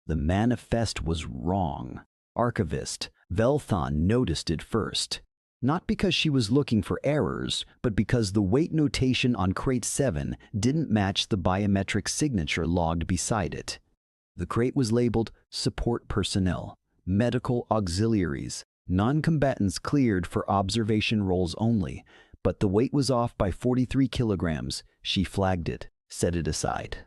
The manifest was wrong. Archivist Velthon noticed it first. Not because she was looking for errors, but because the weight notation on crate 7 didn't match the biometric signature logged beside it. The crate was labeled Support Personnel, Medical Auxiliaries, Non-combatants cleared for observation roles only, but the weight was off by 43 kilograms. She flagged it, set it aside.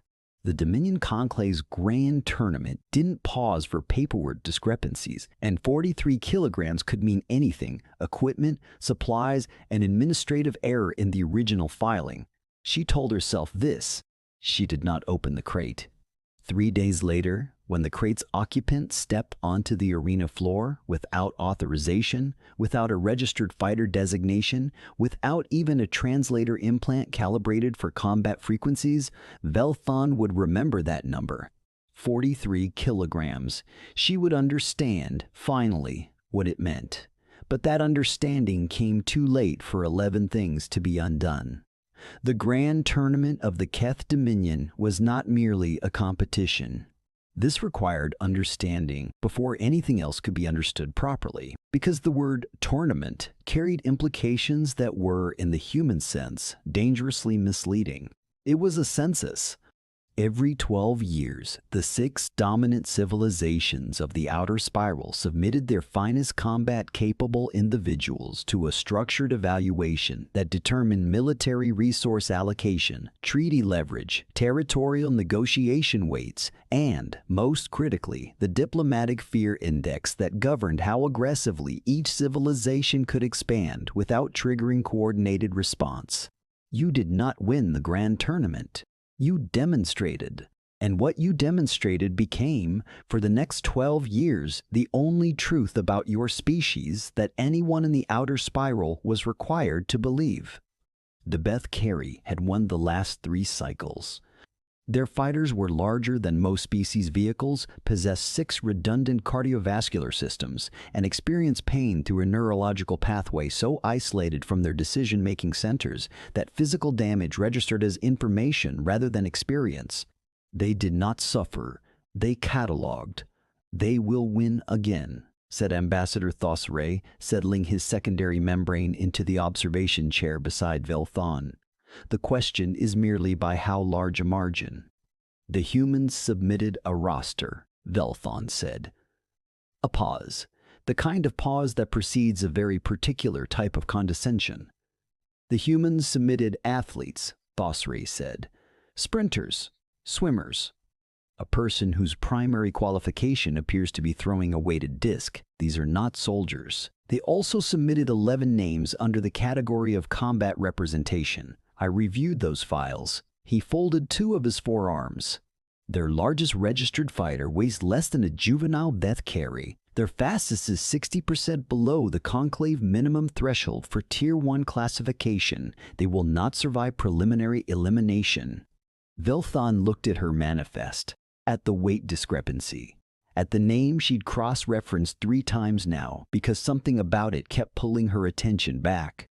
The Dominion Conclave's grand tournament didn't pause for paperwork discrepancies, and 43 kilograms could mean anything: equipment, supplies, and administrative error in the original filing. She told herself this. She did not open the crate. 3 days later, when the crate's occupant stepped onto the arena floor without authorization, without a registered fighter designation, without even a translator implant calibrated for combat frequencies, Velthon would remember that number. 43 kilograms. She would understand, finally, what it meant. But that understanding came too late for 11 things to be undone. The grand tournament of the Keth Dominion was not merely a competition. This required understanding before anything else could be understood properly, because the word tournament carried implications that were, in the human sense, dangerously misleading. It was a census. Every 12 years, the 6 dominant civilizations of the Outer Spiral submitted their finest combat-capable individuals to a structured evaluation that determined military resource allocation, treaty leverage, territorial negotiation weights, and, most critically, the diplomatic fear index that governed how aggressively each civilization could expand without triggering coordinated response. You did not win the grand tournament. You demonstrated, and what you demonstrated became, for the next 12 years, the only truth about your species that anyone in the Outer Spiral was required to believe. Debeth Carey had won the last 3 cycles. Their fighters were larger than most species vehicles, possessed 6 redundant cardiovascular systems, and experienced pain through a neurological pathway so isolated from their decision-making centers that physical damage registered as information rather than experience. They did not suffer. They cataloged. They will win again, said Ambassador Thosray, settling his secondary membrane into the observation chair beside Velthon. The question is merely by how large a margin. The humans submitted a roster, Velthon said. A pause, the kind of pause that precedes a very particular type of condescension. The humans submitted athletes, Thosray said. Sprinters, swimmers. A person whose primary qualification appears to be throwing a weighted disc. These are not soldiers. They also submitted 11 names under the category of combat representation. I reviewed those files. He folded 2 of his forearms. Their largest registered fighter weighs less than a juvenile Beth Carey. Their fastest is 60% below the Conclave minimum threshold for Tier 1 classification. They will not survive preliminary elimination. Velthon looked at her manifest, at the weight discrepancy, at the name she'd cross-referenced 3 times now because something about it kept pulling her attention back.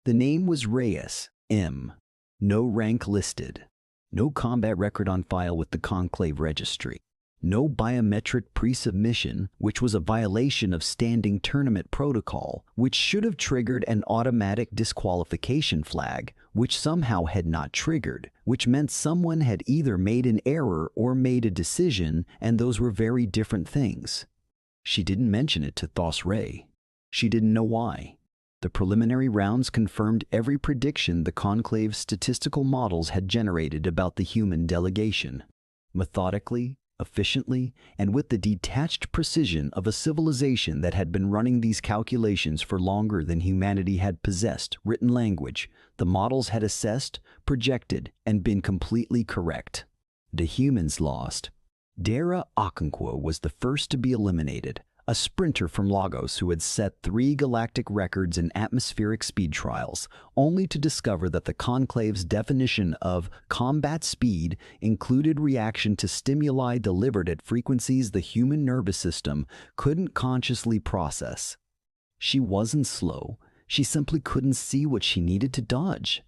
The name was Reyes. M. No rank listed. No combat record on file with the Conclave Registry. No biometric pre-submission, which was a violation of standing tournament protocol, which should have triggered an automatic disqualification flag, which somehow had not triggered, which meant someone had either made an error or made a decision, and those were very different things. She didn't mention it to Thosray. She didn't know why. The preliminary rounds confirmed every prediction the Conclave's statistical models had generated about the human delegation. Methodically, efficiently, and with the detached precision of a civilization that had been running these calculations for longer than humanity had possessed written language, the models had assessed, projected, and been completely correct. The humans lost. Dara Okonkwo was the first to be eliminated. A sprinter from Lagos who had set 3 galactic records in atmospheric speed trials, only to discover that the Conclave's definition of combat speed included reaction to stimuli delivered at frequencies the human nervous system couldn't consciously process. She wasn't slow, she simply couldn't see what she needed to dodge.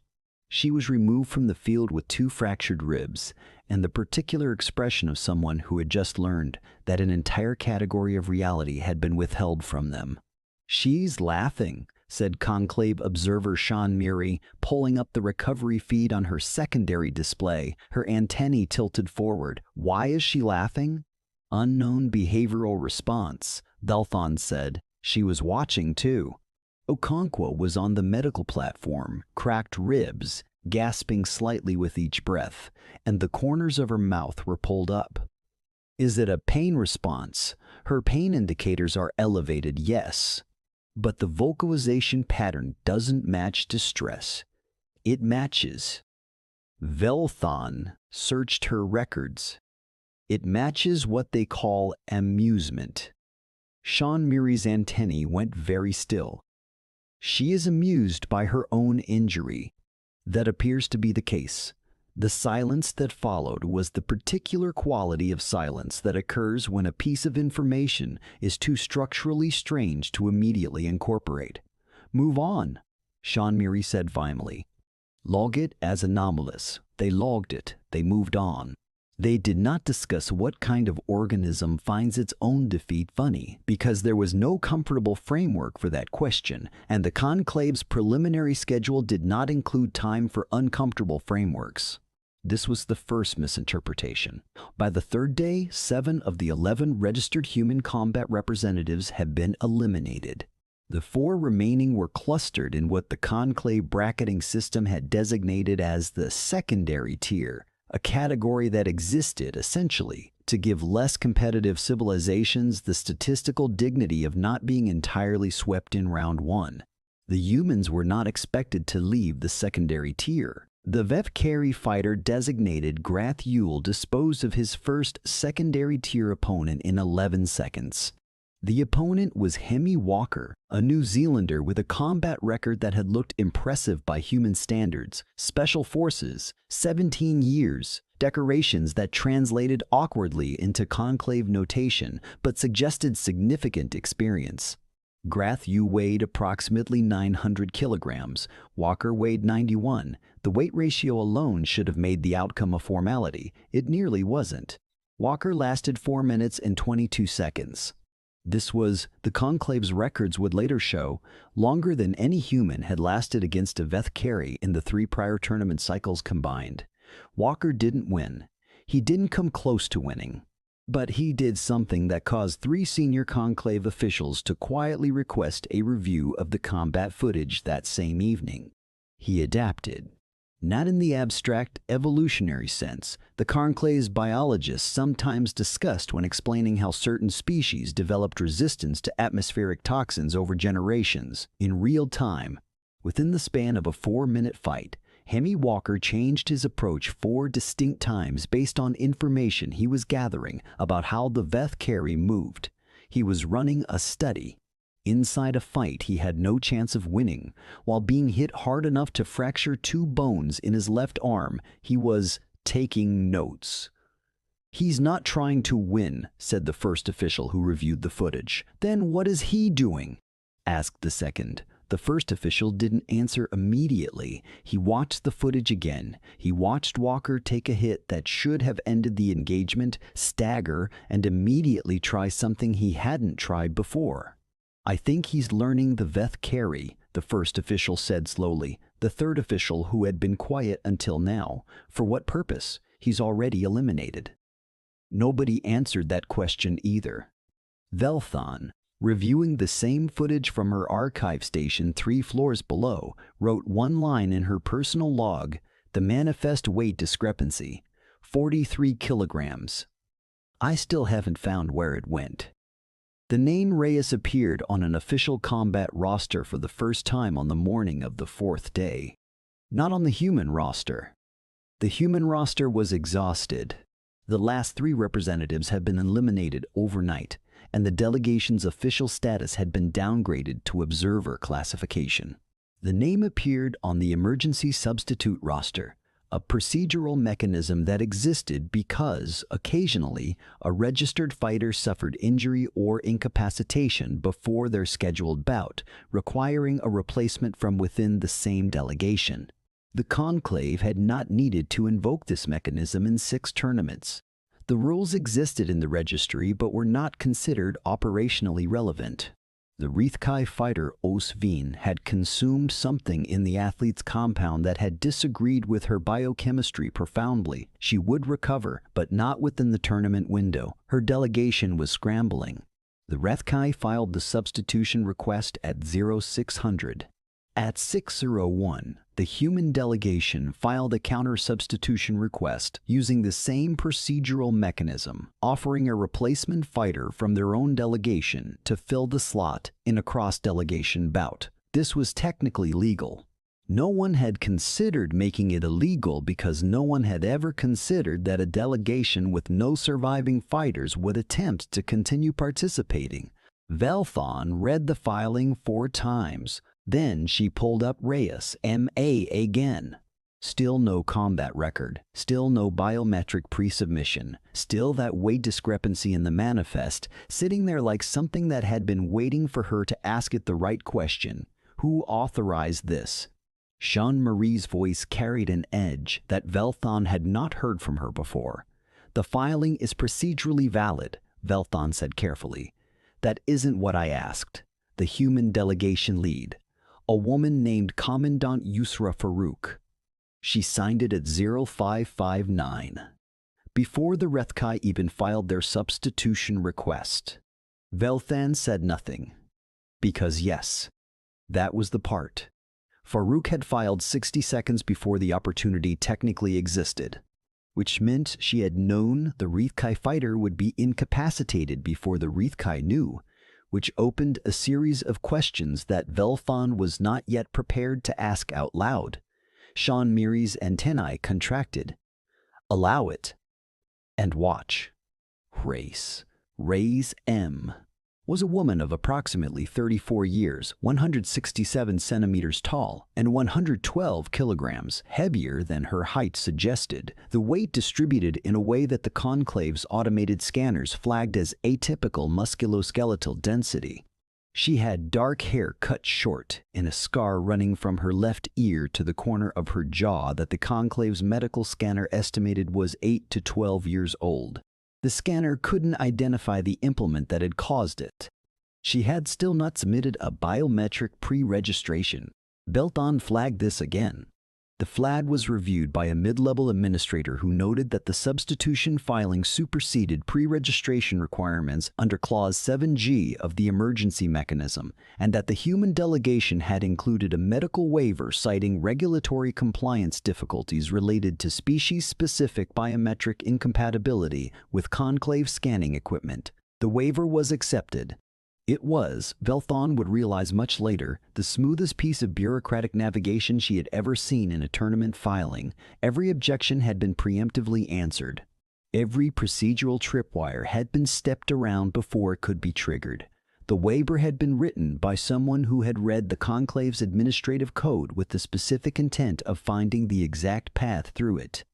She was removed from the field with 2 fractured ribs, and the particular expression of someone who had just learned that an entire category of reality had been withheld from them. "She's laughing," said conclave observer Sean Murray, pulling up the recovery feed on her secondary display, her antennae tilted forward. "Why is she laughing?" "Unknown behavioral response," Belthon said. "She was watching, too." Okonkwo was on the medical platform, cracked ribs, gasping slightly with each breath, and the corners of her mouth were pulled up. "Is it a pain response? Her pain indicators are elevated, yes. But the vocalization pattern doesn't match distress. It matches." Velthon searched her records. "It matches what they call amusement." Sean Murray's antennae went very still. "She is amused by her own injury." "That appears to be the case." The silence that followed was the particular quality of silence that occurs when a piece of information is too structurally strange to immediately incorporate. "Move on," Sean Murray said finally. "Log it as anomalous." They logged it. They moved on. They did not discuss what kind of organism finds its own defeat funny, because there was no comfortable framework for that question, and the conclave's preliminary schedule did not include time for uncomfortable frameworks. This was the first misinterpretation. By the 3rd day, 7 of the 11 registered human combat representatives had been eliminated. The 4 remaining were clustered in what the conclave bracketing system had designated as the secondary tier, a category that existed, essentially, to give less competitive civilizations the statistical dignity of not being entirely swept in round 1. The humans were not expected to leave the secondary tier. The Vefkari fighter designated Grath Yule disposed of his first secondary tier opponent in 11 seconds. The opponent was Hemi Walker, a New Zealander with a combat record that had looked impressive by human standards, special forces, 17 years, decorations that translated awkwardly into conclave notation but suggested significant experience. Grath Yu weighed approximately 900 kilograms. Walker weighed 91. The weight ratio alone should have made the outcome a formality. It nearly wasn't. Walker lasted 4 minutes and 22 seconds. This was, the conclave's records would later show, longer than any human had lasted against a Vethkari in the 3 prior tournament cycles combined. Walker didn't win. He didn't come close to winning. But he did something that caused 3 senior conclave officials to quietly request a review of the combat footage that same evening. He adapted. Not in the abstract evolutionary sense the conclave's biologists sometimes discussed when explaining how certain species developed resistance to atmospheric toxins over generations. In real time, within the span of a 4-minute fight, Hemi Walker changed his approach 4 distinct times based on information he was gathering about how the Vethkari moved. He was running a study. Inside a fight he had no chance of winning. While being hit hard enough to fracture 2 bones in his left arm, he was taking notes. "He's not trying to win," said the first official who reviewed the footage. "Then what is he doing?" asked the second. The first official didn't answer immediately. He watched the footage again. He watched Walker take a hit that should have ended the engagement, stagger, and immediately try something he hadn't tried before. "I think he's learning the Vethkari," the first official said slowly. The third official, who had been quiet until now, "For what purpose? He's already eliminated." Nobody answered that question either. Velthon, reviewing the same footage from her archive station 3 floors below, wrote one line in her personal log: "The manifest weight discrepancy, 43 kilograms. I still haven't found where it went." The name Reyes appeared on an official combat roster for the first time on the morning of the 4th day. Not on the human roster. The human roster was exhausted. The last 3 representatives had been eliminated overnight, and the delegation's official status had been downgraded to observer classification. The name appeared on the emergency substitute roster, a procedural mechanism that existed because, occasionally, a registered fighter suffered injury or incapacitation before their scheduled bout, requiring a replacement from within the same delegation. The Conclave had not needed to invoke this mechanism in 6 tournaments. The rules existed in the registry but were not considered operationally relevant. The Reithkai fighter Osvin had consumed something in the athlete's compound that had disagreed with her biochemistry profoundly. She would recover, but not within the tournament window. Her delegation was scrambling. The Reithkai filed the substitution request at 0600. At 601, the human delegation filed a counter-substitution request using the same procedural mechanism, offering a replacement fighter from their own delegation to fill the slot in a cross-delegation bout. This was technically legal. No one had considered making it illegal because no one had ever considered that a delegation with no surviving fighters would attempt to continue participating. Velthon read the filing 4 times. Then she pulled up Reyes, M.A. again. Still no combat record, still no biometric pre-submission, still that weight discrepancy in the manifest, sitting there like something that had been waiting for her to ask it the right question. Who authorized this? Jean-Marie's voice carried an edge that Velthon had not heard from her before. The filing is procedurally valid, Velthon said carefully. That isn't what I asked. The human delegation lead. A woman named Commandant Yusra Farouk. She signed it at 0559. Before the Reithkai even filed their substitution request. Velthan said nothing. Because yes, that was the part. Farouk had filed 60 seconds before the opportunity technically existed, which meant she had known the Reithkai fighter would be incapacitated before the Reithkai knew, which opened a series of questions that Velthon was not yet prepared to ask out loud. Jean-Marie's antennae contracted. Allow it. And watch. Race M. Was a woman of approximately 34 years, 167 centimeters tall, and 112 kilograms, heavier than her height suggested, the weight distributed in a way that the Conclave's automated scanners flagged as atypical musculoskeletal density. She had dark hair cut short, and a scar running from her left ear to the corner of her jaw that the Conclave's medical scanner estimated was 8 to 12 years old. The scanner couldn't identify the implement that had caused it. She had still not submitted a biometric pre-registration. Velthon flagged this again. The flag was reviewed by a mid-level administrator who noted that the substitution filing superseded pre-registration requirements under Clause 7G of the emergency mechanism, and that the human delegation had included a medical waiver citing regulatory compliance difficulties related to species-specific biometric incompatibility with conclave scanning equipment. The waiver was accepted. It was, Velthon would realize much later, the smoothest piece of bureaucratic navigation she had ever seen in a tournament filing. Every objection had been preemptively answered. Every procedural tripwire had been stepped around before it could be triggered. The waiver had been written by someone who had read the Conclave's administrative code with the specific intent of finding the exact path through it.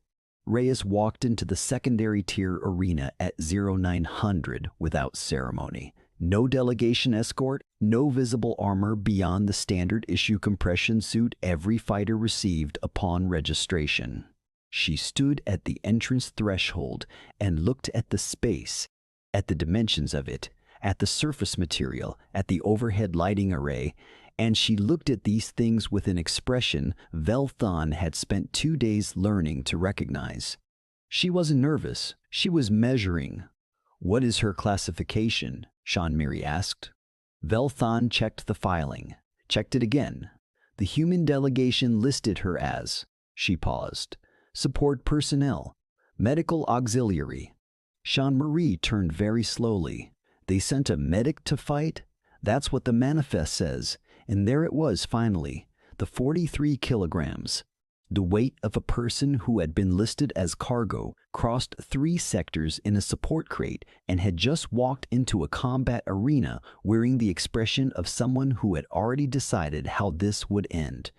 Reyes walked into the secondary tier arena at 0900 without ceremony. No delegation escort, no visible armor beyond the standard issue compression suit every fighter received upon registration. She stood at the entrance threshold and looked at the space, at the dimensions of it, at the surface material, at the overhead lighting array, and she looked at these things with an expression Velthon had spent 2 days learning to recognize. She wasn't nervous, she was measuring. What is her classification? Jean-Marie asked. Velthon checked the filing, checked it again. The human delegation listed her as, she paused, support personnel, medical auxiliary. Jean-Marie turned very slowly. They sent a medic to fight? That's what the manifest says. And there it was finally, the 43 kilograms. The weight of a person who had been listed as cargo crossed 3 sectors in a support crate and had just walked into a combat arena wearing the expression of someone who had already decided how this would end.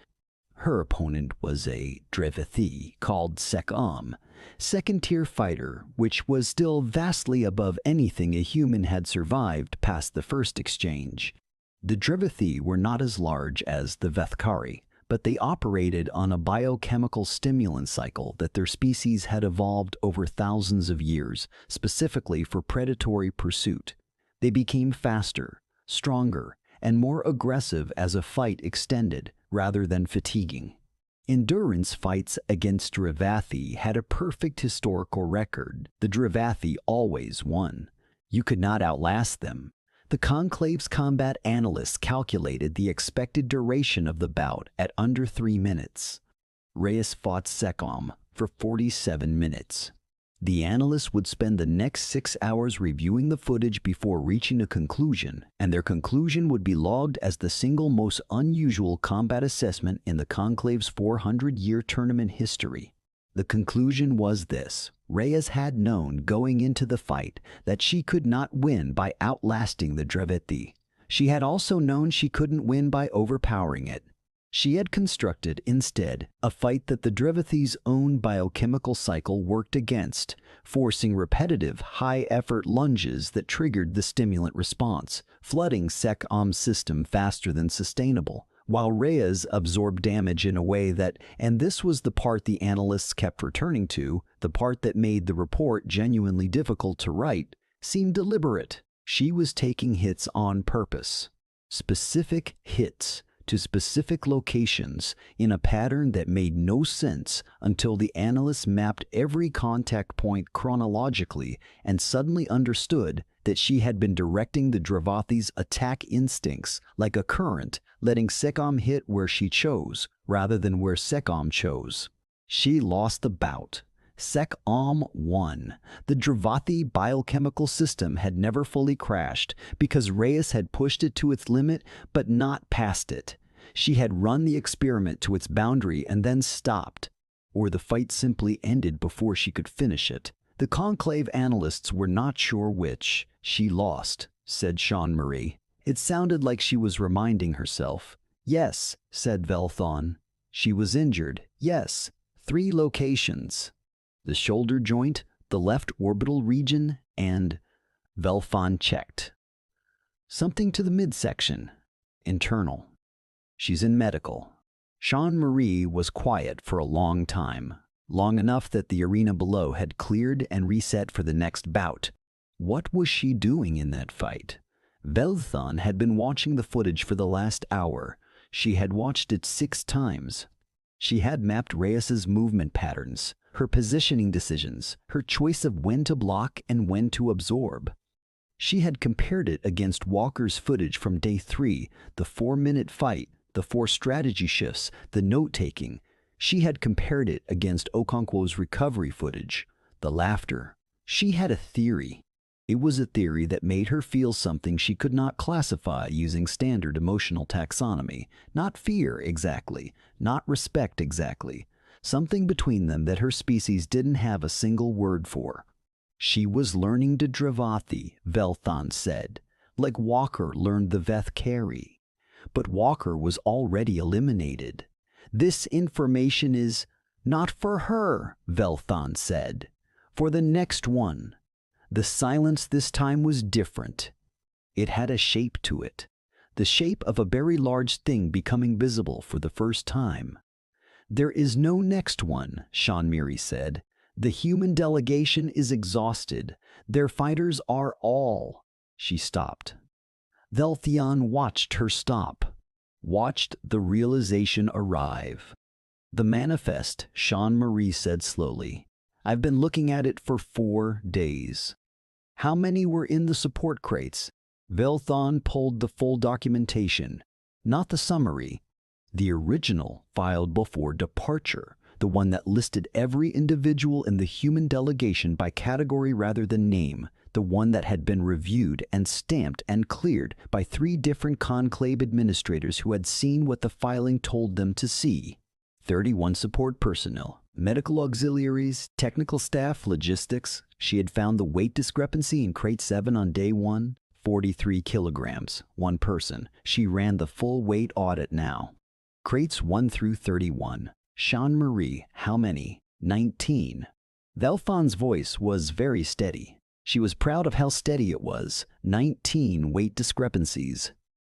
Her opponent was a Drevithi called Sekam, second-tier fighter, which was still vastly above anything a human had survived past the first exchange. The Drevithi were not as large as the Vethkari, but they operated on a biochemical stimulant cycle that their species had evolved over thousands of years, specifically for predatory pursuit. They became faster, stronger, and more aggressive as a fight extended, rather than fatiguing. Endurance fights against Drivathi had a perfect historical record. The Drivathi always won. You could not outlast them. The Conclave's combat analysts calculated the expected duration of the bout at under 3 minutes. Reyes fought Secom for 47 minutes. The analysts would spend the next 6 hours reviewing the footage before reaching a conclusion, and their conclusion would be logged as the single most unusual combat assessment in the Conclave's 400-year tournament history. The conclusion was this: Reyes had known going into the fight that she could not win by outlasting the Drivathi. She had also known she couldn't win by overpowering it. She had constructed, instead, a fight that the Drivathi's own biochemical cycle worked against, forcing repetitive, high-effort lunges that triggered the stimulant response, flooding Secom's system faster than sustainable, while Reyes absorbed damage in a way that, and this was the part the analysts kept returning to, the part that made the report genuinely difficult to write, seemed deliberate. She was taking hits on purpose. Specific hits to specific locations in a pattern that made no sense until the analysts mapped every contact point chronologically and suddenly understood that she had been directing the Drivathi's attack instincts like a current, letting Secom hit where she chose rather than where Secom chose. She lost the bout. Secom won. The Drivathi biochemical system had never fully crashed because Reyes had pushed it to its limit but not past it. She had run the experiment to its boundary and then stopped, or the fight simply ended before she could finish it. The Conclave analysts were not sure which. She lost, said Jean-Marie. It sounded like she was reminding herself. Yes, said Velthon. She was injured. Yes, 3 locations. The shoulder joint, the left orbital region, and Velthon checked. Something to the midsection. Internal. She's in medical. Jean-Marie was quiet for a long time, long enough that the arena below had cleared and reset for the next bout. What was she doing in that fight? Velthon had been watching the footage for the last hour. She had watched it 6 times. She had mapped Reyes's movement patterns, her positioning decisions, her choice of when to block and when to absorb. She had compared it against Walker's footage from day 3, the 4-minute fight, the 4 strategy shifts, the note-taking. She had compared it against Okonkwo's recovery footage, the laughter. She had a theory. It was a theory that made her feel something she could not classify using standard emotional taxonomy. Not fear exactly, not respect exactly. Something between them that her species didn't have a single word for. She was learning to Drivathi, Velthon said, like Walker learned the Veth Carry. But Walker was already eliminated. This information is not for her, Velthon said. For the next one. The silence this time was different. It had a shape to it, the shape of a very large thing becoming visible for the first time. There is no next one, Jean-Marie said. The human delegation is exhausted. Their fighters are all. She stopped. Velthion watched her stop, watched the realization arrive. The manifest, Jean-Marie said slowly. I've been looking at it for 4 days. How many were in the support crates? Velthon pulled the full documentation, not the summary. The original filed before departure, the one that listed every individual in the human delegation by category rather than name, the one that had been reviewed and stamped and cleared by 3 different conclave administrators who had seen what the filing told them to see. 31 support personnel, medical auxiliaries, technical staff, logistics. She had found the weight discrepancy in crate 7 on day 1, 43 kilograms, 1 person. She ran the full weight audit now. Crates 1 through 31. Jean-Marie, how many? 19. Velthon's voice was very steady. She was proud of how steady it was. 19 weight discrepancies.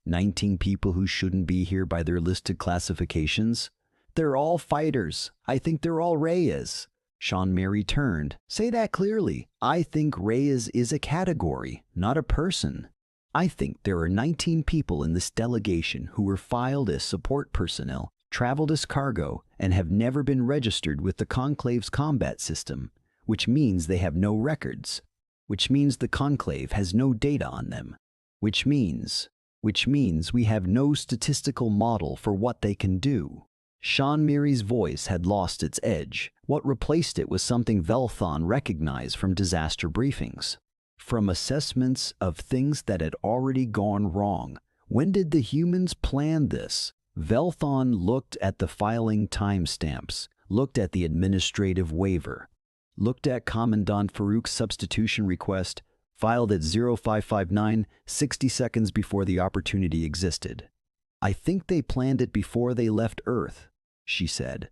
19 people who shouldn't be here by their listed classifications? They're all fighters. I think they're all Reyes. Sean Mary turned. Say that clearly. I think Reyes is a category, not a person. I think there are 19 people in this delegation who were filed as support personnel, traveled as cargo, and have never been registered with the Conclave's combat system, which means they have no records, which means the Conclave has no data on them, which means we have no statistical model for what they can do. Sean Mary's voice had lost its edge. What replaced it was something Velthon recognized from disaster briefings, from assessments of things that had already gone wrong. When did the humans plan this? Velthon looked at the filing timestamps, looked at the administrative waiver, looked at Commandant Farouk's substitution request, filed at 0559, 60 seconds before the opportunity existed. I think they planned it before they left Earth, she said.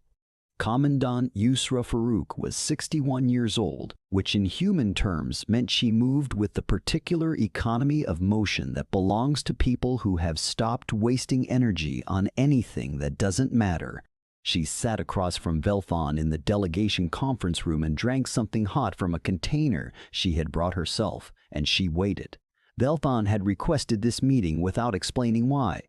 Commandant Yusra Farouk was 61 years old, which in human terms meant she moved with the particular economy of motion that belongs to people who have stopped wasting energy on anything that doesn't matter. She sat across from Velthon in the delegation conference room and drank something hot from a container she had brought herself, and she waited. Velthon had requested this meeting without explaining why.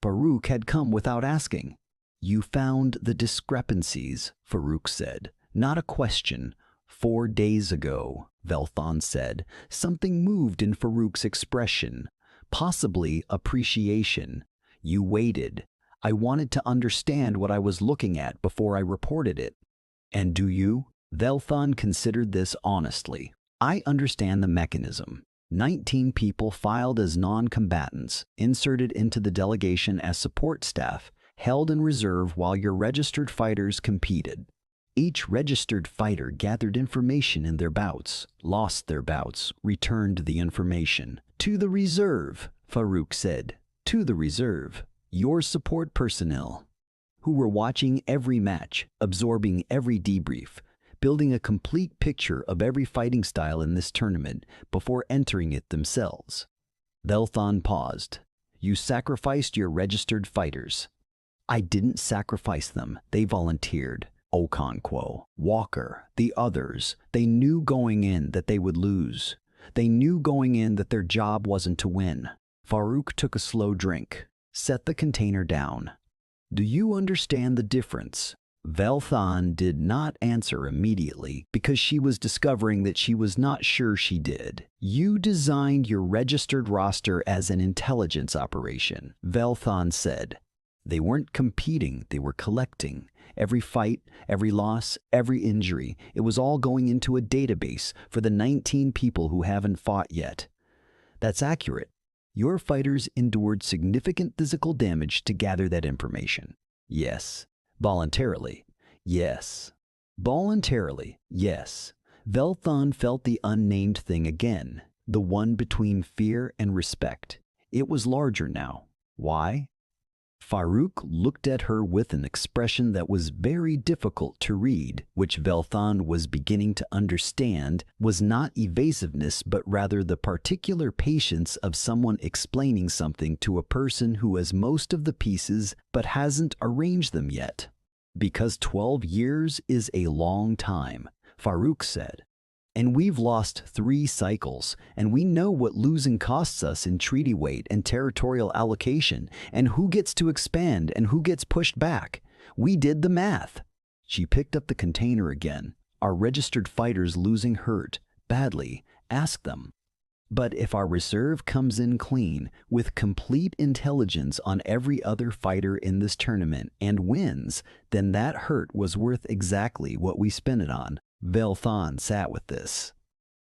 Farouk had come without asking. You found the discrepancies, Farouk said. Not a question. 4 days ago, Velthon said, something moved in Farouk's expression. Possibly appreciation. You waited. I wanted to understand what I was looking at before I reported it. And do you? Velthon considered this honestly. I understand the mechanism. 19 people filed as non-combatants, inserted into the delegation as support staff, held in reserve while your registered fighters competed. Each registered fighter gathered information in their bouts, lost their bouts, returned the information. To the reserve, Farouk said. To the reserve. Your support personnel, who were watching every match, absorbing every debrief, building a complete picture of every fighting style in this tournament before entering it themselves. Velthon paused. You sacrificed your registered fighters. I didn't sacrifice them. They volunteered. Okonkwo, Walker, the others, they knew going in that they would lose. They knew going in that their job wasn't to win. Farouk took a slow drink, set the container down. Do you understand the difference? Velthon did not answer immediately because she was discovering that she was not sure she did. You designed your registered roster as an intelligence operation, Velthon said. They weren't competing, they were collecting. Every fight, every loss, every injury, it was all going into a database for the 19 people who haven't fought yet. That's accurate. Your fighters endured significant physical damage to gather that information. Yes. Voluntarily. Yes. Voluntarily. Yes. Velthon felt the unnamed thing again, the one between fear and respect. It was larger now. Why? Farouk looked at her with an expression that was very difficult to read, which Velthon was beginning to understand was not evasiveness but rather the particular patience of someone explaining something to a person who has most of the pieces but hasn't arranged them yet. Because 12 years is a long time, Farouk said. And we've lost 3 cycles, and we know what losing costs us in treaty weight and territorial allocation, and who gets to expand and who gets pushed back. We did the math. She picked up the container again. Our registered fighters losing hurt, badly, ask them. But if our reserve comes in clean, with complete intelligence on every other fighter in this tournament, and wins, then that hurt was worth exactly what we spent it on. Velthon sat with this.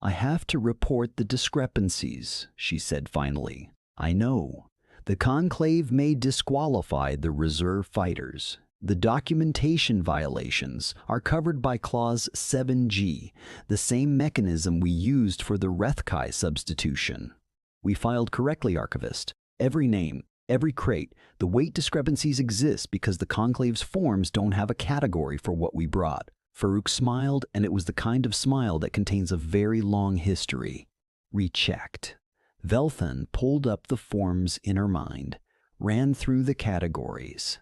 I have to report the discrepancies, she said finally. I know. The Conclave may disqualify the reserve fighters. The documentation violations are covered by Clause 7G, the same mechanism we used for the Rethkai substitution. We filed correctly, Archivist. Every name, every crate, the weight discrepancies exist because the Conclave's forms don't have a category for what we brought. Farouk smiled, and it was the kind of smile that contains a very long history. Rechecked. Velthon pulled up the forms in her mind. ran through the categories,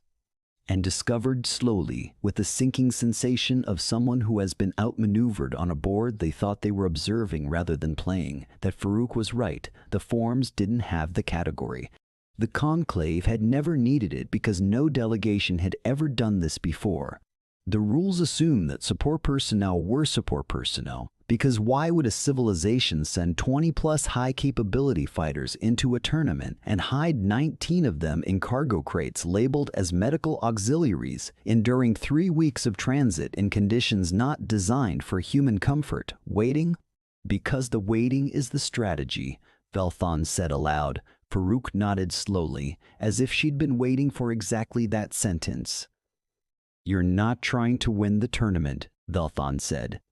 and discovered slowly, with the sinking sensation of someone who has been outmaneuvered on a board they thought they were observing rather than playing, that Farouk was right. The forms didn't have the category. The conclave had never needed it because no delegation had ever done this before. The rules assume that support personnel were support personnel, because why would a civilization send 20-plus high-capability fighters into a tournament and hide 19 of them in cargo crates labeled as medical auxiliaries, enduring 3 weeks of transit in conditions not designed for human comfort, waiting? Because the waiting is the strategy, Velthon said aloud. Farouk nodded slowly, as if she'd been waiting for exactly that sentence. "You're not trying to win the tournament," Velthon said.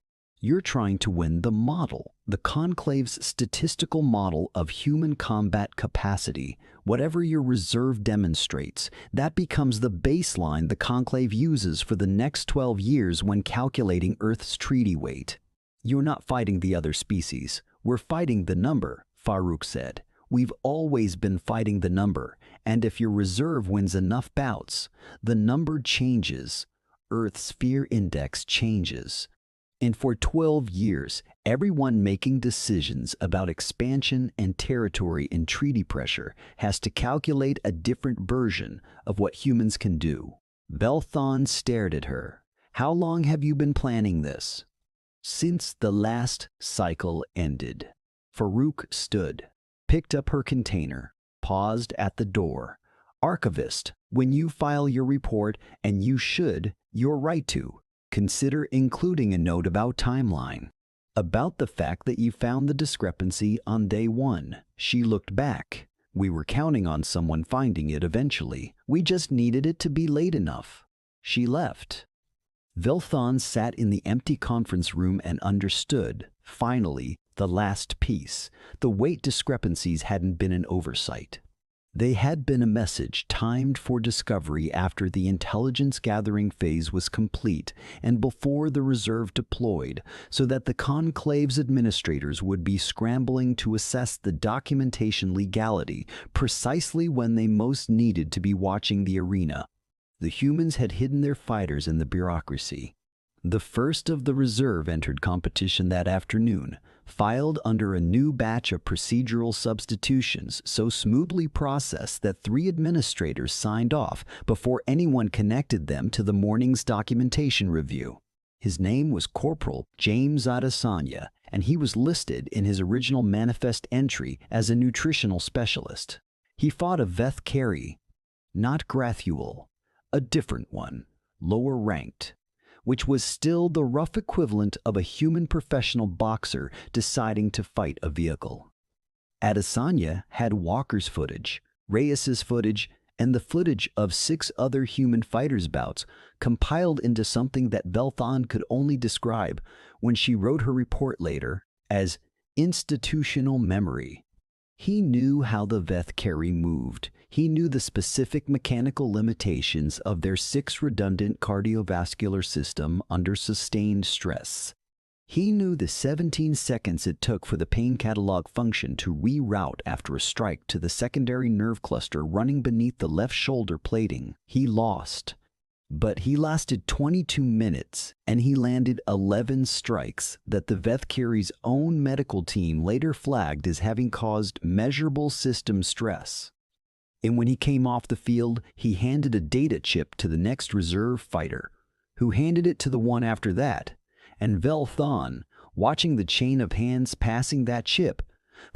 "You're trying to win the model, the Conclave's statistical model of human combat capacity. Whatever your reserve demonstrates, that becomes the baseline the Conclave uses for the next 12 years when calculating Earth's treaty weight." "You're not fighting the other species. We're fighting the number," Farouk said. "We've always been fighting the number, and if your reserve wins enough bouts, the number changes. Earth's fear index changes. And for 12 years, everyone making decisions about expansion and territory and treaty pressure has to calculate a different version of what humans can do." Velthon stared at her. "How long have you been planning this?" "Since the last cycle ended." Farouk stood, picked up her container, paused at the door. "Archivist, when you file your report, and you should, you're right to, consider including a note about timeline. About the fact that you found the discrepancy on day 1. She looked back. "We were counting on someone finding it eventually. We just needed it to be late enough." She left. Velthon sat in the empty conference room and understood, finally, the last piece. The weight discrepancies hadn't been an oversight. They had been a message timed for discovery after the intelligence gathering phase was complete and before the reserve deployed, so that the Conclave's administrators would be scrambling to assess the documentation legality precisely when they most needed to be watching the arena. The humans had hidden their fighters in the bureaucracy. The first of the reserve entered competition that afternoon, filed under a new batch of procedural substitutions so smoothly processed that 3 administrators signed off before anyone connected them to the morning's documentation review. His name was Corporal James Adesanya, and he was listed in his original manifest entry as a nutritional specialist. He fought a Veth Carey, not Grathuel, a different one, lower ranked, which was still the rough equivalent of a human professional boxer deciding to fight a vehicle. Adesanya had Walker's footage, Reyes's footage, and the footage of 6 other human fighters' bouts compiled into something that Velthon could only describe, when she wrote her report later, as institutional memory. He knew how the Veth Carey moved. He knew the specific mechanical limitations of their 6 redundant cardiovascular system under sustained stress. He knew the 17 seconds it took for the pain catalog function to reroute after a strike to the secondary nerve cluster running beneath the left shoulder plating. He lost. But he lasted 22 minutes, and he landed 11 strikes that the Veth Carey's own medical team later flagged as having caused measurable system stress. And when he came off the field, he handed a data chip to the next reserve fighter, who handed it to the one after that, and Velthon, watching the chain of hands passing that chip,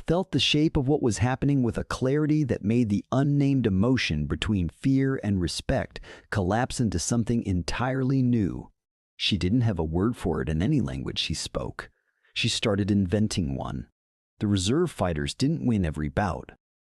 felt the shape of what was happening with a clarity that made the unnamed emotion between fear and respect collapse into something entirely new. She didn't have a word for it in any language she spoke. She started inventing one. The reserve fighters didn't win every bout.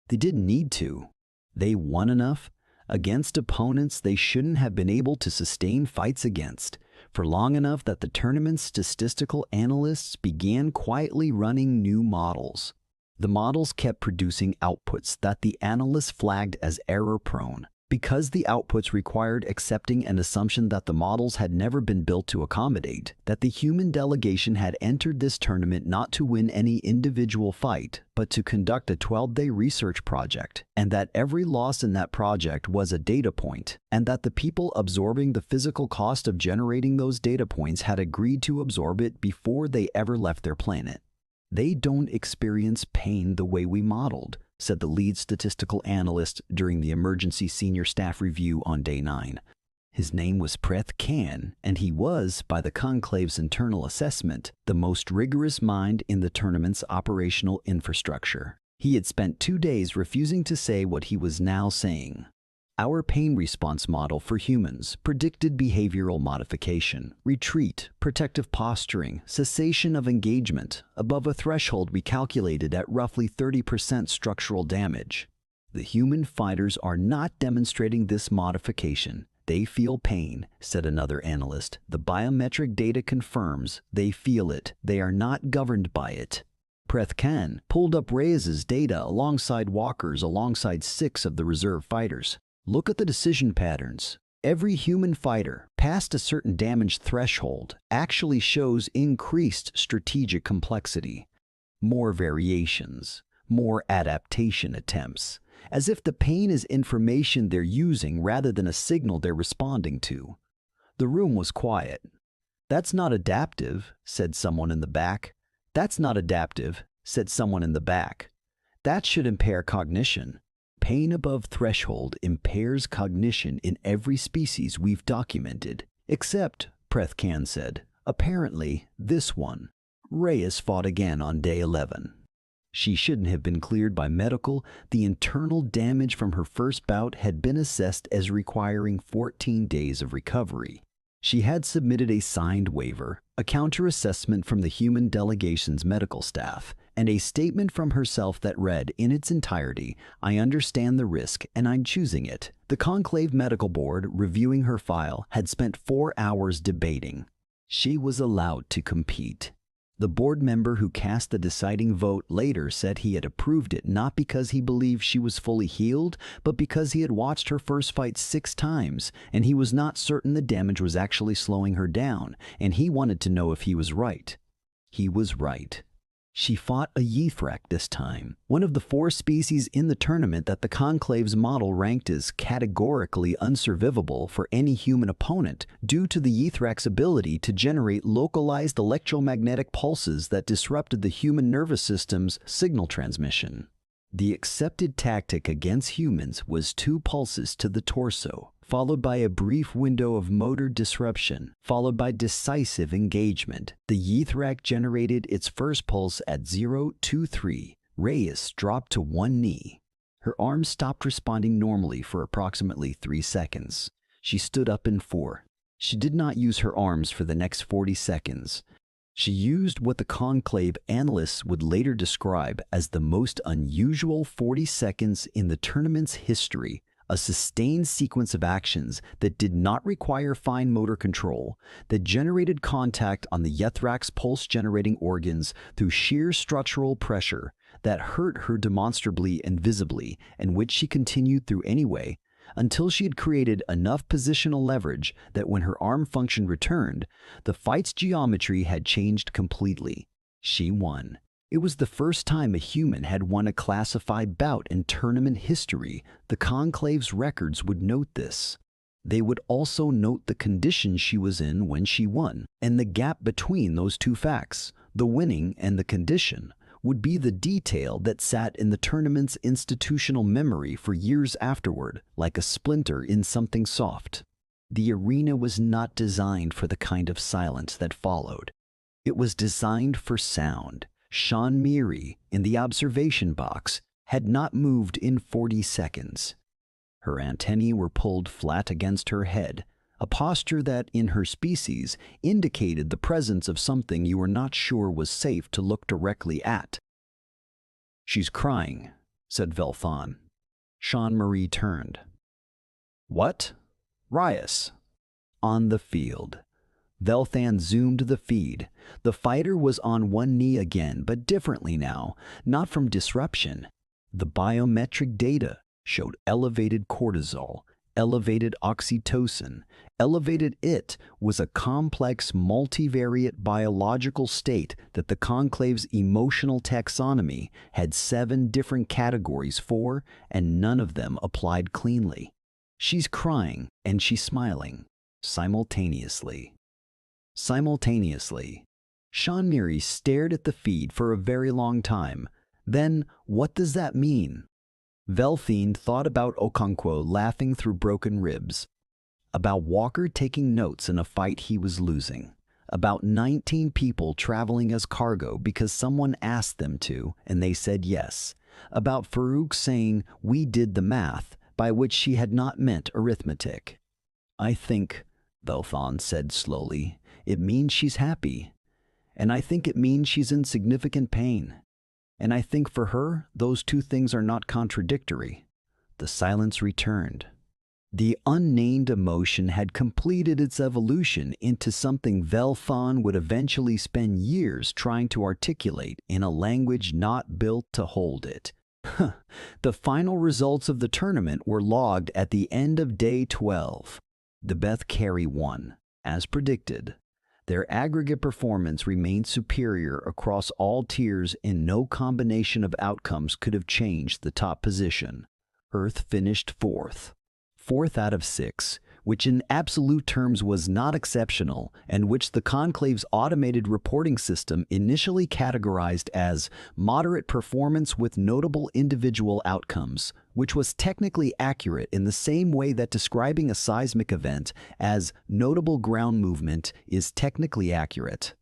They didn't need to. They won enough against opponents they shouldn't have been able to sustain fights against for long enough that the tournament's statistical analysts began quietly running new models. The models kept producing outputs that the analysts flagged as error-prone, because the outputs required accepting an assumption that the models had never been built to accommodate, that the human delegation had entered this tournament not to win any individual fight, but to conduct a 12-day research project, and that every loss in that project was a data point, and that the people absorbing the physical cost of generating those data points had agreed to absorb it before they ever left their planet. They don't experience pain the way we modeled, said the lead statistical analyst during the emergency senior staff review on day 9. His name was Preth Khan, and he was, by the conclave's internal assessment, the most rigorous mind in the tournament's operational infrastructure. He had spent 2 days refusing to say what he was now saying. Our pain response model for humans predicted behavioral modification, retreat, protective posturing, cessation of engagement, above a threshold we calculated at roughly 30% structural damage. The human fighters are not demonstrating this modification. They feel pain, said another analyst. The biometric data confirms they feel it. They are not governed by it. Preth Khan pulled up Reyes's data alongside Walker's alongside 6 of the reserve fighters. Look at the decision patterns. Every human fighter, past a certain damage threshold, actually shows increased strategic complexity, more variations, more adaptation attempts, as if the pain is information they're using rather than a signal they're responding to. The room was quiet. "That's not adaptive," said someone in the back. "That's not adaptive," said someone in the back. "That should impair cognition." Pain above threshold impairs cognition in every species we've documented, except, Preth Khan said, apparently this one. Reyes fought again on day 11. She shouldn't have been cleared by medical. The internal damage from her first bout had been assessed as requiring 14 days of recovery. She had submitted a signed waiver, a counter-assessment from the human delegation's medical staff, and a statement from herself that read in its entirety, "I understand the risk and I'm choosing it." The Conclave Medical Board, reviewing her file, had spent 4 hours debating. She was allowed to compete. The board member who cast the deciding vote later said he had approved it not because he believed she was fully healed, but because he had watched her first fight 6 times, and he was not certain the damage was actually slowing her down, and he wanted to know if he was right. He was right. She fought a Yithrak this time, one of the 4 species in the tournament that the Conclave's model ranked as categorically unsurvivable for any human opponent due to the Yithrak's ability to generate localized electromagnetic pulses that disrupted the human nervous system's signal transmission. The accepted tactic against humans was 2 pulses to the torso, followed by a brief window of motor disruption, followed by decisive engagement. The Yithrak generated its first pulse at 0.23. Reyes dropped to one knee. Her arms stopped responding normally for approximately 3 seconds. She stood up in 4. She did not use her arms for the next 40 seconds. She used what the Conclave analysts would later describe as the most unusual 40 seconds in the tournament's history, a sustained sequence of actions that did not require fine motor control, that generated contact on the Yithrak's pulse-generating organs through sheer structural pressure, that hurt her demonstrably and visibly, and which she continued through anyway, until she had created enough positional leverage that when her arm function returned, the fight's geometry had changed completely. She won. It was the first time a human had won a classified bout in tournament history. The Conclave's records would note this. They would also note the condition she was in when she won, and the gap between those 2 facts, the winning and the condition, would be the detail that sat in the tournament's institutional memory for years afterward, like a splinter in something soft. The arena was not designed for the kind of silence that followed. It was designed for sound. Sean Meary, in the observation box, had not moved in 40 seconds. Her antennae were pulled flat against her head, a posture that, in her species, indicated the presence of something you were not sure was safe to look directly at. "She's crying," said Velthon. Sean Marie turned. "What?" "Reyes." On the field. Velthan zoomed the feed. The fighter was on one knee again, but differently now, not from disruption. The biometric data showed elevated cortisol, elevated oxytocin. Elevated it was a complex multivariate biological state that the Conclave's emotional taxonomy had 7 different categories for, and none of them applied cleanly. She's crying and she's smiling, simultaneously. Simultaneously. Sean Miri stared at the feed for a very long time. Then, what does that mean? Velthine thought about Okonkwo laughing through broken ribs, about Walker taking notes in a fight he was losing, about 19 people traveling as cargo because someone asked them to and they said yes, about Farouk saying we did the math, by which she had not meant arithmetic. I think, Velthon said slowly, it means she's happy. And I think it means she's in significant pain. And I think for her, those 2 things are not contradictory. The silence returned. The unnamed emotion had completed its evolution into something Velthon would eventually spend years trying to articulate in a language not built to hold it. The final results of the tournament were logged at the end of day 12. The Beth Carey won, as predicted. Their aggregate performance remained superior across all tiers, and no combination of outcomes could have changed the top position. Earth finished 4th. 4th out of 6, which in absolute terms was not exceptional, and which the Conclave's automated reporting system initially categorized as moderate performance with notable individual outcomes, which was technically accurate in the same way that describing a seismic event as notable ground movement is technically accurate.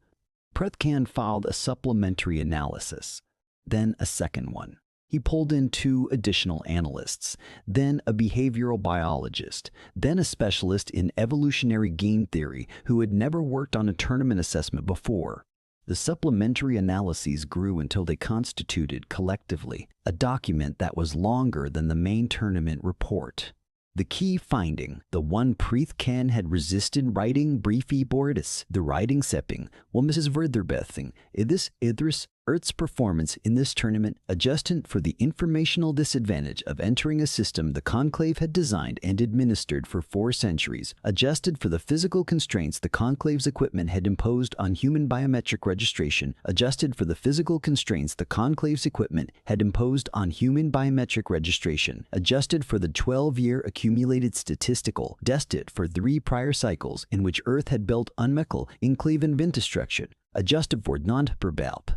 Prethkan filed a supplementary analysis, then a second one. He pulled in 2 additional analysts, then a behavioral biologist, then a specialist in evolutionary game theory who had never worked on a tournament assessment before. The supplementary analyses grew until they constituted, collectively, a document that was longer than the main tournament report. The key finding, the one Prethkan had resisted writing briefly Bordis, the writing sepping, while Mrs. Verderbething, Idris Earth's performance in this tournament adjusted for the informational disadvantage of entering a system the Conclave had designed and administered for 4 centuries, adjusted for the physical constraints the Conclave's equipment had imposed on human biometric registration, adjusted for the physical constraints the Conclave's equipment had imposed on human biometric registration, adjusted for the 12-year accumulated statistical, adjusted for 3 prior cycles in which Earth had built unmetal, enclave and vintastruction, adjusted for non-perbalp.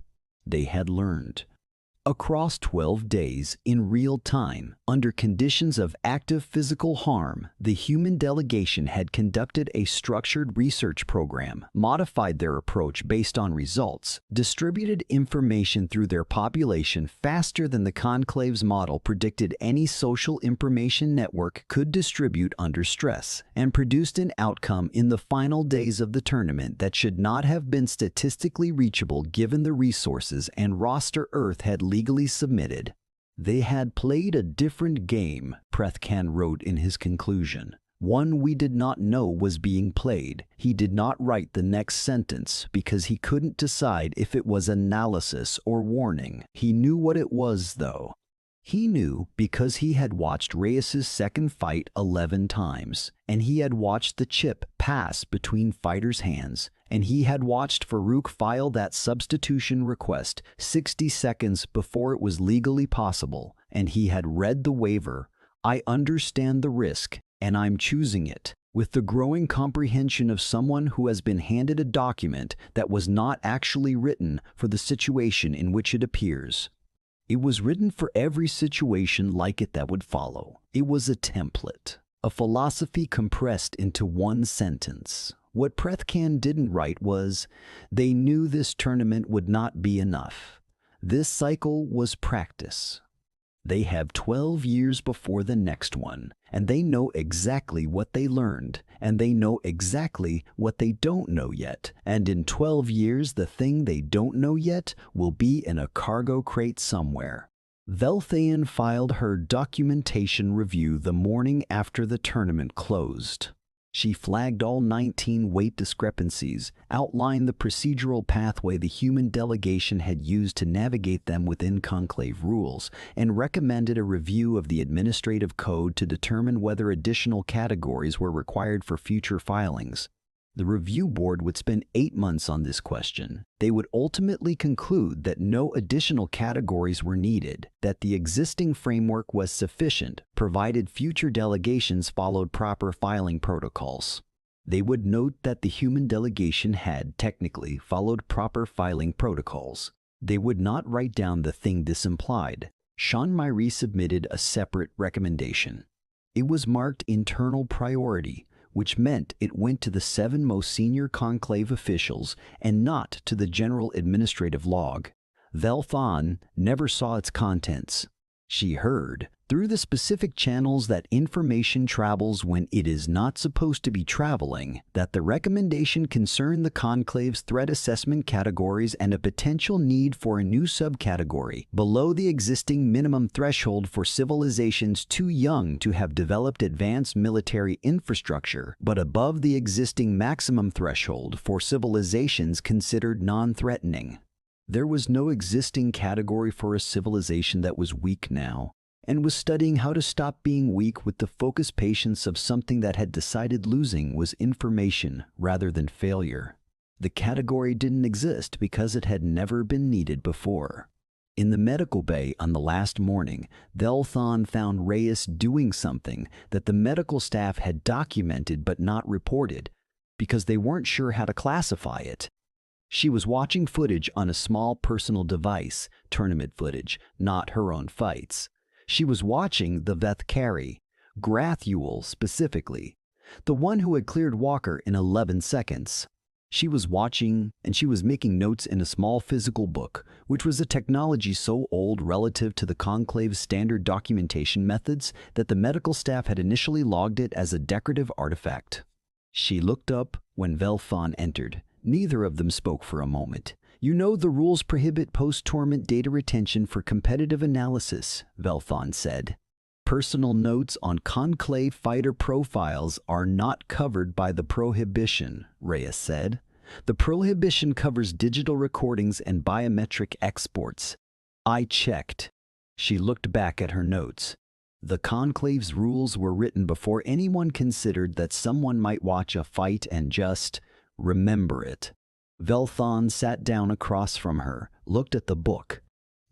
They had learned. Across 12 days, in real time, under conditions of active physical harm, the human delegation had conducted a structured research program, modified their approach based on results, distributed information through their population faster than the Conclave's model predicted any social information network could distribute under stress, and produced an outcome in the final days of the tournament that should not have been statistically reachable given the resources and roster Earth had legally submitted. They had played a different game, Prethkan wrote in his conclusion. One we did not know was being played. He did not write the next sentence because he couldn't decide if it was analysis or warning. He knew what it was, though. He knew because he had watched Reyes's second fight 11 times, and he had watched the chip pass between fighters' hands, and he had watched Farouk file that substitution request 60 seconds before it was legally possible, and he had read the waiver. I understand the risk, and I'm choosing it, with the growing comprehension of someone who has been handed a document that was not actually written for the situation in which it appears. It was written for every situation like it that would follow. It was a template, a philosophy compressed into one sentence. What Prethkan didn't write was, they knew this tournament would not be enough. This cycle was practice. They have 12 years before the next one, and they know exactly what they learned, and they know exactly what they don't know yet. And in 12 years, the thing they don't know yet will be in a cargo crate somewhere. Velthaean filed her documentation review the morning after the tournament closed. She flagged all 19 weight discrepancies, outlined the procedural pathway the human delegation had used to navigate them within conclave rules, and recommended a review of the administrative code to determine whether additional categories were required for future filings. The review board would spend 8 months on this question. They would ultimately conclude that no additional categories were needed, that the existing framework was sufficient, provided future delegations followed proper filing protocols. They would note that the human delegation had, technically, followed proper filing protocols. They would not write down the thing this implied. Jean-Marie submitted a separate recommendation. It was marked internal priority, which meant it went to the 7 most senior conclave officials and not to the general administrative log. Velthon never saw its contents. She heard, through the specific channels that information travels when it is not supposed to be traveling, that the recommendation concerned the conclave's threat assessment categories and a potential need for a new subcategory below the existing minimum threshold for civilizations too young to have developed advanced military infrastructure, but above the existing maximum threshold for civilizations considered non-threatening. There was no existing category for a civilization that was weak now, and was studying how to stop being weak with the focused patience of something that had decided losing was information rather than failure. The category didn't exist because it had never been needed before. In the medical bay on the last morning, Velthon found Reyes doing something that the medical staff had documented but not reported, because they weren't sure how to classify it. She was watching footage on a small personal device, tournament footage, not her own fights. She was watching the Veth carry, Grathuel specifically, the one who had cleared Walker in 11 seconds. She was watching, and she was making notes in a small physical book, which was a technology so old relative to the Conclave's standard documentation methods that the medical staff had initially logged it as a decorative artifact. She looked up when Velthon entered. Neither of them spoke for a moment. "You know the rules prohibit post-tournament data retention for competitive analysis," Velthon said. "Personal notes on conclave fighter profiles are not covered by the prohibition," Reyes said. "The prohibition covers digital recordings and biometric exports." I checked. She looked back at her notes. The conclave's rules were written before anyone considered that someone might watch a fight and just remember it. Velthon sat down across from her, looked at the book,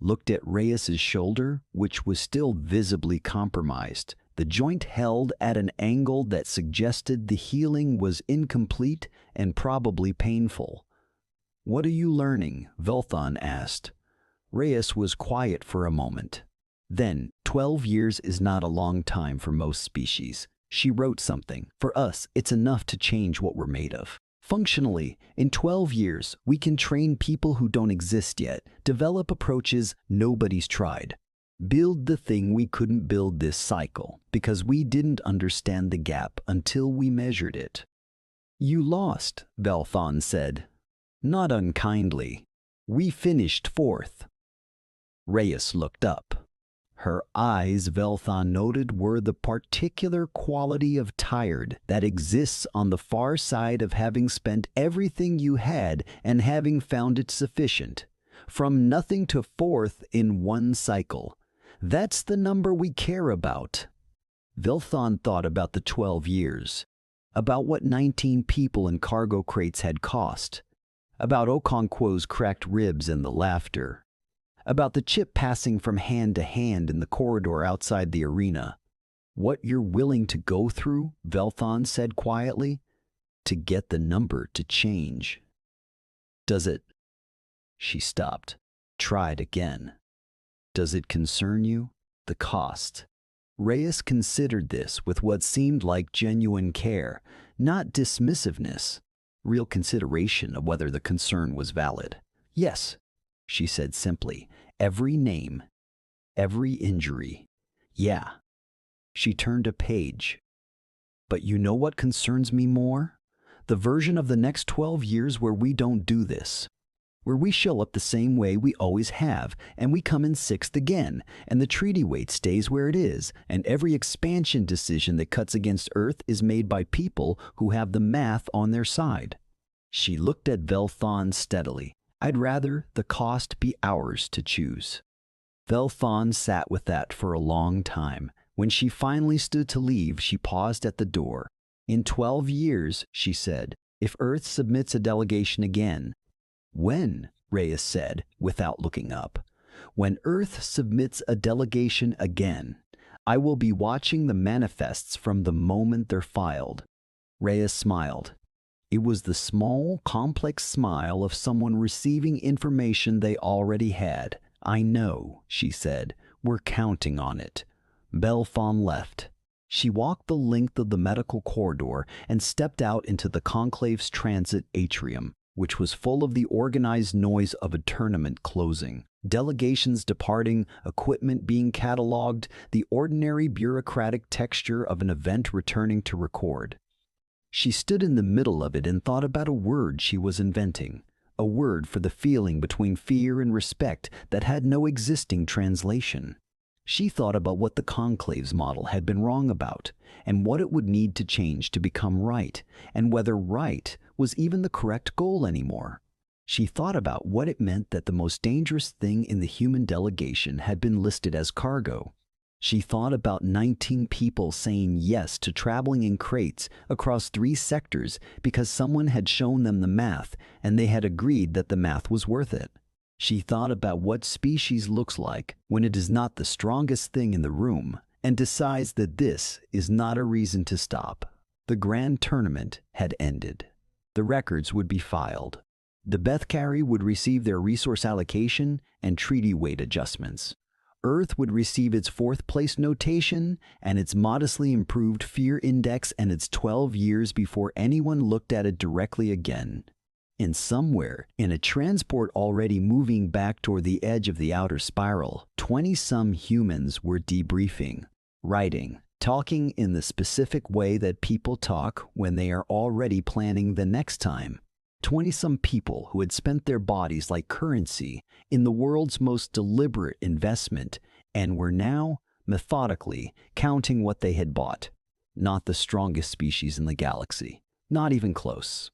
looked at Reyes's shoulder, which was still visibly compromised, the joint held at an angle that suggested the healing was incomplete and probably painful. "What are you learning?" Velthon asked. Reyes was quiet for a moment. Then, 12 years is not a long time for most species. She wrote something. "For us, it's enough to change what we're made of. Functionally, in 12 years, we can train people who don't exist yet, develop approaches nobody's tried, build the thing we couldn't build this cycle, because we didn't understand the gap until we measured it." "You lost," Velthon said. "Not unkindly. We finished 4th. Reyes looked up. Her eyes, Velthon noted, were the particular quality of tired that exists on the far side of having spent everything you had and having found it sufficient. From nothing to 4th in one cycle. That's the number we care about. Velthon thought about the 12 years, about what 19 people in cargo crates had cost, about Okonkwo's cracked ribs and the laughter, about the chip passing from hand to hand in the corridor outside the arena. "What you're willing to go through," Velthon said quietly, "to get the number to change." "Does it?" She stopped, tried again. "Does it concern you? The cost?" Reyes considered this with what seemed like genuine care, not dismissiveness, real consideration of whether the concern was valid. "Yes," she said simply. "Every name, every injury. Yeah." She turned a page. "But you know what concerns me more? The version of the next 12 years where we don't do this. where we show up the same way we always have, and we come in sixth again, and the treaty weight stays where it is, and every expansion decision that cuts against Earth is made by people who have the math on their side. She looked at Velthon steadily. I'd rather the cost be ours to choose. Velthon sat with that for a long time. When she finally stood to leave, she paused at the door. In 12 years, she said, if Earth submits a delegation again. When? Reyes said, without looking up. When Earth submits a delegation again, I will be watching the manifests from the moment they're filed. Reyes smiled. It was the small, complex smile of someone receiving information they already had. I know, she said. We're counting on it. Belfon left. She walked the length of the medical corridor and stepped out into the conclave's transit atrium, which was full of the organized noise of a tournament closing. Delegations departing, equipment being cataloged, the ordinary bureaucratic texture of an event returning to record. She stood in the middle of it and thought about a word she was inventing, a word for the feeling between fear and respect that had no existing translation. She thought about what the conclave's model had been wrong about, and what it would need to change to become right, and whether right was even the correct goal anymore. She thought about what it meant that the most dangerous thing in the human delegation had been listed as cargo. She thought about 19 people saying yes to traveling in crates across 3 sectors because someone had shown them the math and they had agreed that the math was worth it. She thought about what species looks like when it is not the strongest thing in the room and decides that this is not a reason to stop. The grand tournament had ended. The records would be filed. The Bethcari would receive their resource allocation and treaty weight adjustments. Earth would receive its 4th place notation and its modestly improved fear index and its 12 years before anyone looked at it directly again. And somewhere, in a transport already moving back toward the edge of the outer spiral, 20-some humans were debriefing, writing, talking in the specific way that people talk when they are already planning the next time. 20-some people who had spent their bodies like currency in the world's most deliberate investment and were now, methodically, counting what they had bought. Not the strongest species in the galaxy. Not even close.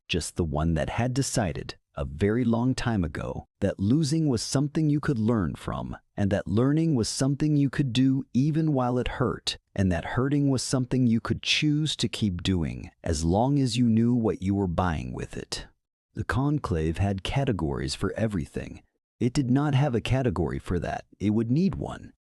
Just the one that had decided, a very long time ago, that losing was something you could learn from, and that learning was something you could do even while it hurt, and that hurting was something you could choose to keep doing, as long as you knew what you were buying with it. The conclave had categories for everything. It did not have a category for that. It would need one.